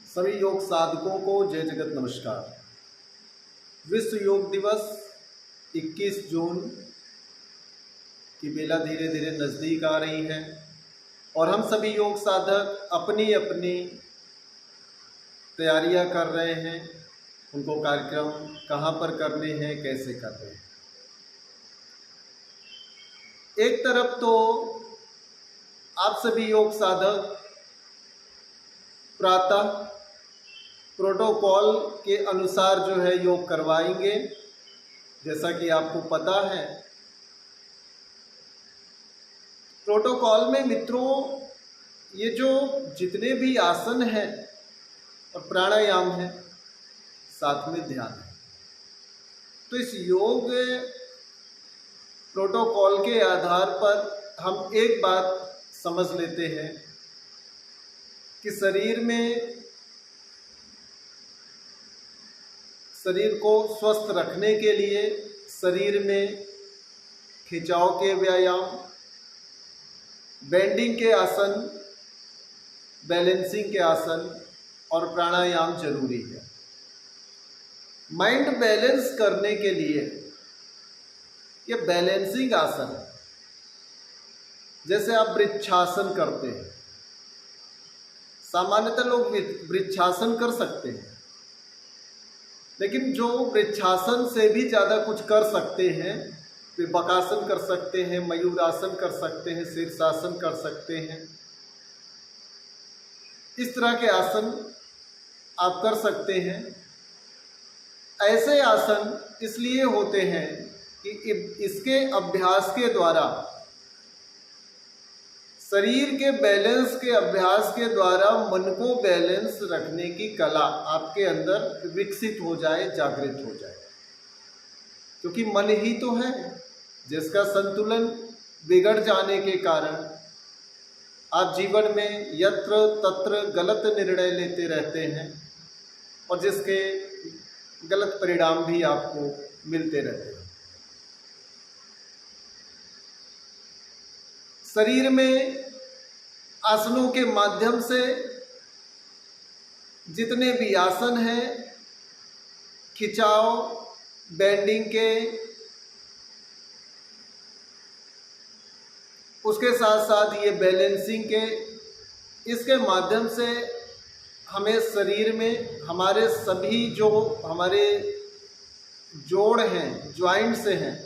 सभी योग साधकों को जय जगत नमस्कार। विश्व योग दिवस 21 जून की बेला धीरे धीरे नज़दीक आ रही है और हम सभी योग साधक अपनी अपनी तैयारियां कर रहे हैं। उनको कार्यक्रम कहाँ पर करने हैं, कैसे करने हैं। एक तरफ तो आप सभी योग साधक प्रातः प्रोटोकॉल के अनुसार जो है योग करवाएंगे। जैसा कि आपको पता है, प्रोटोकॉल में मित्रों ये जो जितने भी आसन हैं और प्राणायाम है, साथ में ध्यान है, तो इस योग प्रोटोकॉल के आधार पर हम एक बात समझ लेते हैं कि शरीर को स्वस्थ रखने के लिए शरीर में खिंचाव के व्यायाम, बेंडिंग के आसन, बैलेंसिंग के आसन और प्राणायाम जरूरी है। माइंड बैलेंस करने के लिए ये बैलेंसिंग आसन है। जैसे आप वृक्षासन करते हैं, सामान्यतः लोग वृक्षासन कर सकते हैं, लेकिन जो वृक्षासन से भी ज़्यादा कुछ कर सकते हैं, वे बकासन कर सकते हैं, मयूरासन कर सकते हैं, शीर्षासन कर सकते हैं। इस तरह के आसन आप कर सकते हैं। ऐसे आसन इसलिए होते हैं कि इसके अभ्यास के द्वारा, शरीर के बैलेंस के अभ्यास के द्वारा मन को बैलेंस रखने की कला आपके अंदर विकसित हो जाए, जागृत हो जाए। क्योंकि मन ही तो है जिसका संतुलन बिगड़ जाने के कारण आप जीवन में यत्र तत्र गलत निर्णय लेते रहते हैं और जिसके गलत परिणाम भी आपको मिलते रहते हैं। शरीर में आसनों के माध्यम से जितने भी आसन हैं, खिंचाव, बेंडिंग के, उसके साथ साथ ये बैलेंसिंग के, इसके माध्यम से हमें शरीर में हमारे सभी जो हमारे जोड़ हैं, ज्वाइंट्स हैं,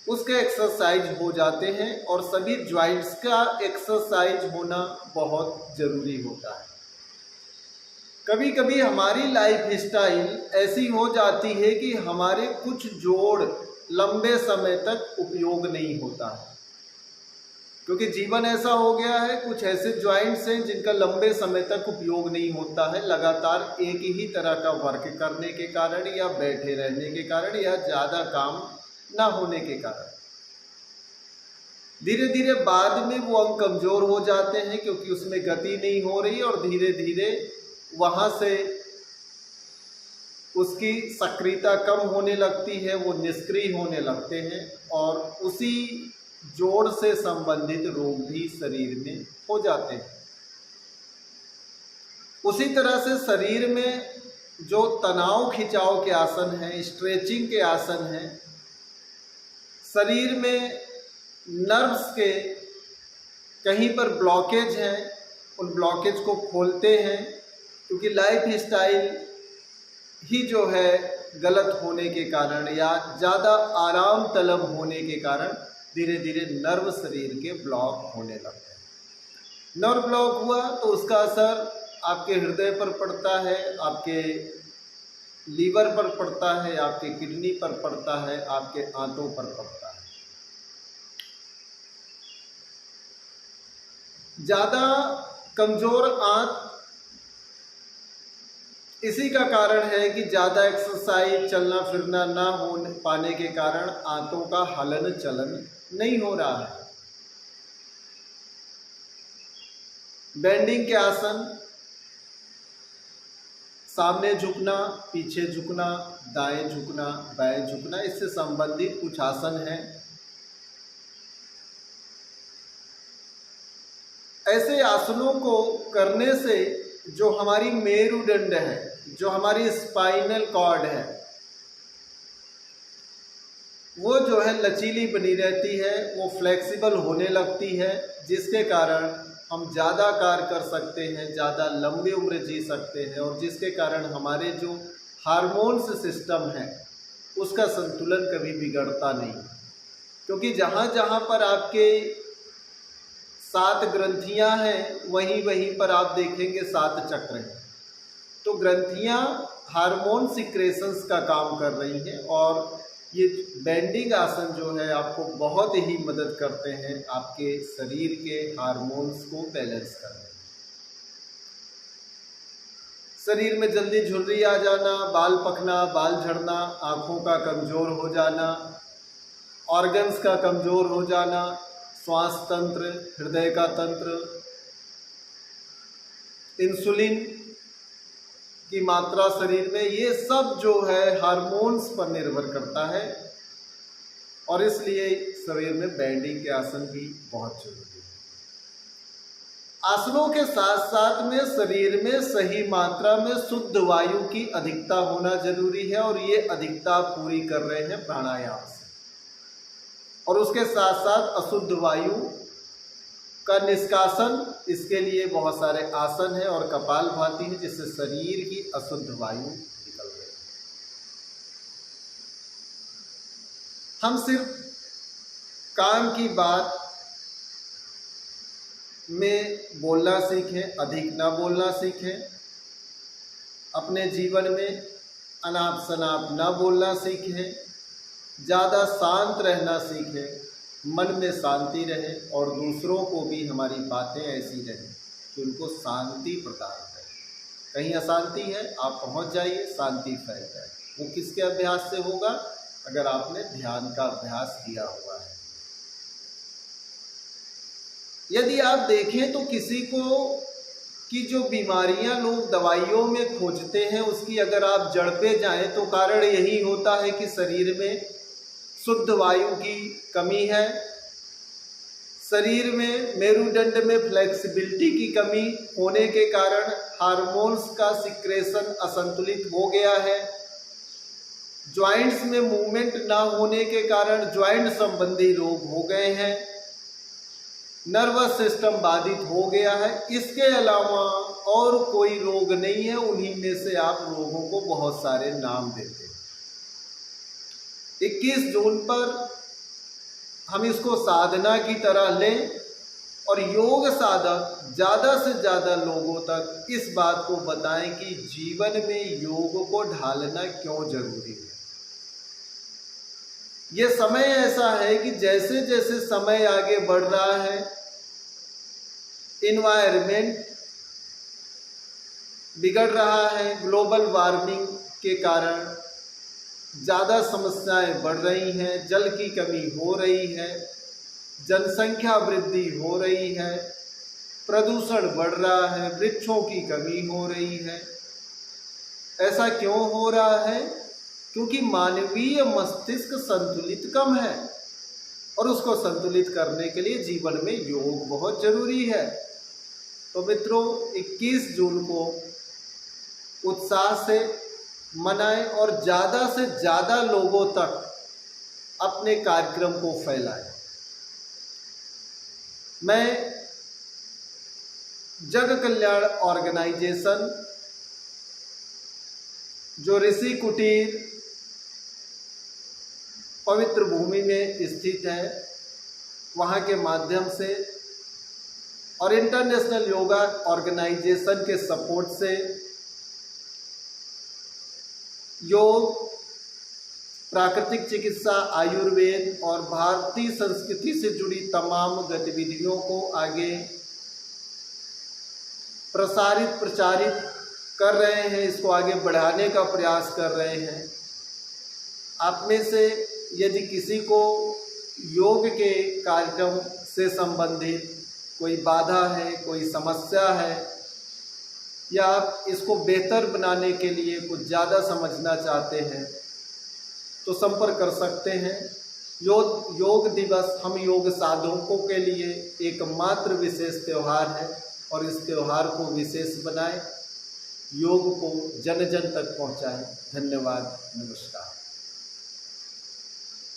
उसके एक्सरसाइज हो जाते हैं और सभी ज्वाइंट्स का एक्सरसाइज होना बहुत ज़रूरी होता है। कभी कभी हमारी लाइफ स्टाइल ऐसी हो जाती है कि हमारे कुछ जोड़ लंबे समय तक उपयोग नहीं होता है, क्योंकि जीवन ऐसा हो गया है। कुछ ऐसे ज्वाइंट्स हैं जिनका लंबे समय तक उपयोग नहीं होता है, लगातार एक ही तरह का वर्क करने के कारण या बैठे रहने के कारण या ज़्यादा काम ना होने के कारण धीरे धीरे बाद में वो अंग कमजोर हो जाते हैं, क्योंकि उसमें गति नहीं हो रही और धीरे धीरे वहाँ से उसकी सक्रियता कम होने लगती है, वो निष्क्रिय होने लगते हैं और उसी जोड़ से संबंधित रोग भी शरीर में हो जाते हैं। उसी तरह से शरीर में जो तनाव खिंचाव के आसन हैं, स्ट्रेचिंग के आसन हैं, शरीर में नर्व्स के कहीं पर ब्लॉकेज हैं, उन ब्लॉकेज को खोलते हैं, क्योंकि लाइफ स्टाइल ही जो है गलत होने के कारण या ज़्यादा आराम तलब होने के कारण धीरे धीरे नर्व शरीर के ब्लॉक होने लगते हैं। नर्व ब्लॉक हुआ तो उसका असर आपके हृदय पर पड़ता है, आपके लीवर पर पड़ता है, आपके किडनी पर पड़ता है, आपके आंतों पर पड़ता है। ज़्यादा कमज़ोर आंत इसी का कारण है कि ज़्यादा एक्सरसाइज, चलना फिरना ना हो पाने के कारण आंतों का हलन चलन नहीं हो रहा है। बेंडिंग के आसन, सामने झुकना, पीछे झुकना, दाएं झुकना, बाएं झुकना, इससे संबंधित कुछ आसन हैं। ऐसे आसनों को करने से जो हमारी मेरुदंड है, जो हमारी स्पाइनल कॉर्ड है, वो जो है लचीली बनी रहती है, वो फ्लेक्सिबल होने लगती है, जिसके कारण हम ज़्यादा कार्य कर सकते हैं, ज़्यादा लंबी उम्र जी सकते हैं, और जिसके कारण हमारे जो हार्मोन्स सिस्टम है उसका संतुलन कभी बिगड़ता नहीं। क्योंकि जहाँ जहाँ पर आपके 7 ग्रंथियाँ हैं, वहीं वहीं पर आप देखेंगे 7 चक्र हैं। तो ग्रंथियाँ हार्मोन सिक्रेशंस का काम कर रही हैं, और ये बेंडिंग आसन जो है आपको बहुत ही मदद करते हैं आपके शरीर के हार्मोन्स को बैलेंस करने में। शरीर में जल्दी झुर्री आ जाना, बाल पकना, बाल झड़ना, आँखों का कमज़ोर हो जाना, ऑर्गन्स का कमज़ोर हो जाना, श्वास तंत्र, हृदय का तंत्र, इंसुलिन की मात्रा शरीर में, ये सब जो है हार्मोन्स पर निर्भर करता है, और इसलिए शरीर में बेंडिंग के आसन भी बहुत जरूरी है। आसनों के साथ साथ में शरीर में सही मात्रा में शुद्ध वायु की अधिकता होना जरूरी है, और ये अधिकता पूरी कर रहे हैं प्राणायाम से। और उसके साथ साथ अशुद्ध वायु का निष्कासन, इसके लिए बहुत सारे आसन है और कपालभाति है, जिससे शरीर की अशुद्ध वायु निकल रही है। हम सिर्फ काम की बात में बोलना सीखें, अधिक ना बोलना सीखें, अपने जीवन में अनाप शनाप ना बोलना सीखें, ज़्यादा शांत रहना सीखें, मन में शांति रहे, और दूसरों को भी हमारी बातें ऐसी रहें कि उनको शांति प्रदान करें। कहीं अशांति है, आप पहुंच जाइए, शांति फैल जाए। वो किसके अभ्यास से होगा? अगर आपने ध्यान का अभ्यास किया हुआ है। यदि आप देखें तो किसी को कि जो बीमारियां लोग दवाइयों में खोजते हैं, उसकी अगर आप जड़ पे जाएं तो कारण यही होता है कि शरीर में शुद्ध वायु की कमी है, शरीर में मेरुदंड में फ्लेक्सिबिलिटी की कमी होने के कारण हार्मोन्स का सिक्रेशन असंतुलित हो गया है, जॉइंट्स में मूवमेंट ना होने के कारण जॉइंट संबंधी रोग हो गए हैं, नर्वस सिस्टम बाधित हो गया है। इसके अलावा और कोई रोग नहीं है, उन्हीं में से आप रोगों को बहुत सारे नाम देते हैं। 21 जून पर हम इसको साधना की तरह लें, और योग साधक ज़्यादा से ज़्यादा लोगों तक इस बात को बताएं कि जीवन में योग को ढालना क्यों जरूरी है। ये समय ऐसा है कि जैसे जैसे समय आगे बढ़ रहा है, इन्वायरमेंट बिगड़ रहा है, ग्लोबल वार्मिंग के कारण ज़्यादा समस्याएं बढ़ रही हैं, जल की कमी हो रही है, जनसंख्या वृद्धि हो रही है, प्रदूषण बढ़ रहा है, वृक्षों की कमी हो रही है। ऐसा क्यों हो रहा है? क्योंकि मानवीय मस्तिष्क संतुलित कम है, और उसको संतुलित करने के लिए जीवन में योग बहुत जरूरी है। तो मित्रों, 21 जून को उत्साह से मनाएं और ज़्यादा से ज़्यादा लोगों तक अपने कार्यक्रम को फैलाएं। मैं जग कल्याण ऑर्गेनाइजेशन, जो ऋषि कुटीर पवित्र भूमि में स्थित है, वहाँ के माध्यम से और इंटरनेशनल योगा ऑर्गेनाइजेशन के सपोर्ट से योग, प्राकृतिक चिकित्सा, आयुर्वेद और भारतीय संस्कृति से जुड़ी तमाम गतिविधियों को आगे प्रचारित कर रहे हैं, इसको आगे बढ़ाने का प्रयास कर रहे हैं। आप में से यदि किसी को योग के कार्यक्रम से संबंधित कोई बाधा है, कोई समस्या है, या आप इसको बेहतर बनाने के लिए कुछ ज़्यादा समझना चाहते हैं, तो संपर्क कर सकते हैं। योग दिवस हम योग साधकों के लिए एकमात्र विशेष त्यौहार है। और इस त्यौहार को विशेष बनाएं, योग को जन जन तक पहुंचाएं। धन्यवाद, नमस्कार।